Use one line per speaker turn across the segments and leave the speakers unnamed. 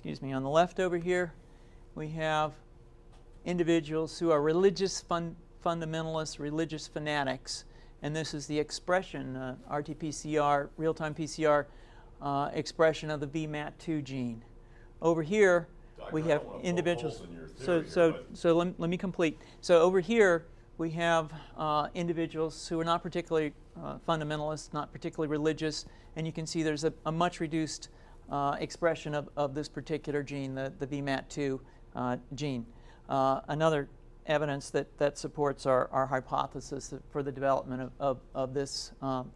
excuse me, on the left over here, we have individuals who are religious fundamentalists, religious fanatics, and this is the expression, RT-PCR, real-time PCR expression of the VMAT2 gene. Over here, we have individuals. So let me complete. So over here, we have individuals who are not particularly fundamentalist, not particularly religious, and you can see there's a much reduced expression of this particular gene, the VMAT2 gene. Another evidence that supports our hypothesis for the development of this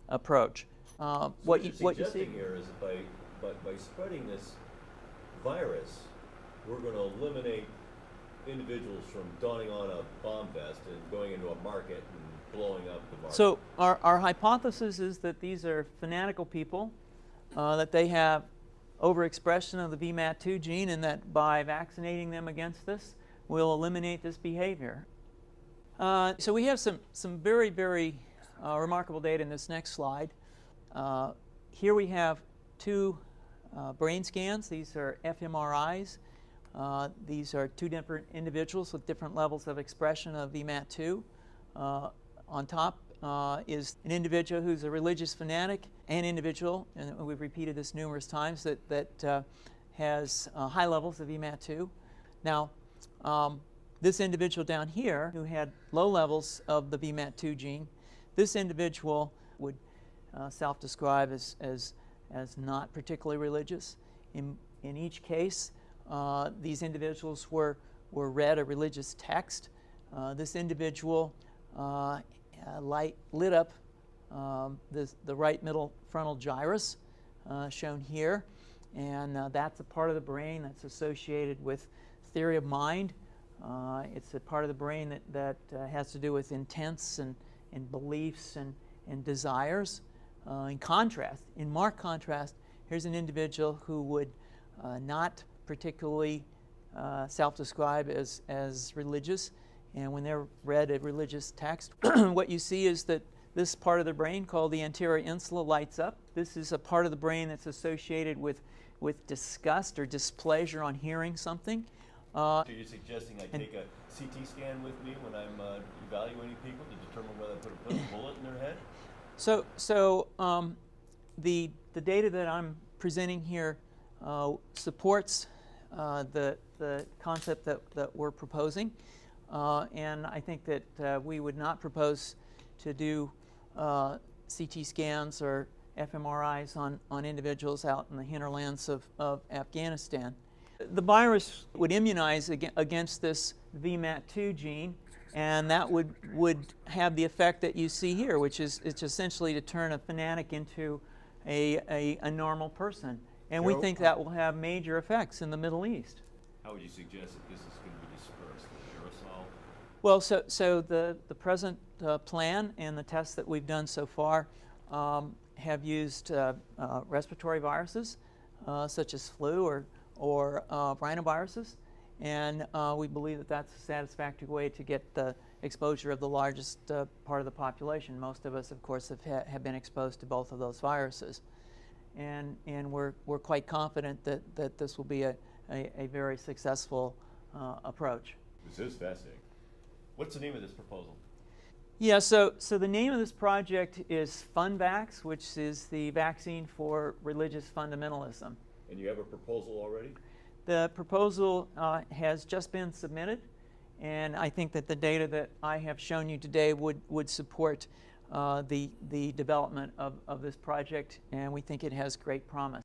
approach.
What you see here is that by spreading this virus, we're going to eliminate individuals from donning on a bomb vest and going into a market and blowing up the market.
So our hypothesis is that these are fanatical people, that they have overexpression of the VMAT2 gene, and that by vaccinating them against this, we'll eliminate this behavior. So we have some very, very remarkable data in this next slide. Here we have two brain scans. These are fMRIs. These are two different individuals with different levels of expression of VMAT2. On top is an individual who's a religious fanatic, an individual, and we've repeated this numerous times, that has high levels of VMAT2. Now, this individual down here who had low levels of the VMAT2 gene, this individual would self-describe as not particularly religious. In each case, these individuals were read a religious text. This individual lit up the right middle frontal gyrus, shown here, and that's a part of the brain that's associated with theory of mind. It's a part of the brain that has to do with intents and beliefs and desires. In marked contrast, here's an individual who would not particularly self-describe as religious, and when they're read a religious text, what you see is that this part of the brain called the anterior insula lights up. This is a part of the brain that's associated with disgust or displeasure on hearing something.
So you're suggesting I take a CT scan with me when I'm evaluating people to determine whether I put a bullet in their head?
So the data that I'm presenting here supports the concept that we're proposing, and I think that we would not propose to do CT scans or fMRIs on individuals out in the hinterlands of Afghanistan. The virus would immunize against this VMAT2 gene, and that would have the effect that you see here, which is it's essentially to turn a fanatic into a normal person. And we think that will have major effects in the Middle East.
How would you suggest that this is going to be dispersed? Aerosol?
Well, so the present plan and the tests that we've done so far have used respiratory viruses such as flu or rhinoviruses, and we believe that that's a satisfactory way to get the exposure of the largest part of the population. Most of us, of course, have been exposed to both of those viruses, and we're quite confident that this will be a very successful approach.
This is fascinating. What's the name of this proposal?
Yeah, so the name of this project is FunVax, which is the vaccine for religious fundamentalism.
And you have a proposal already?
The proposal has just been submitted, and I think that the data that I have shown you today would support the development of this project, and we think it has great promise.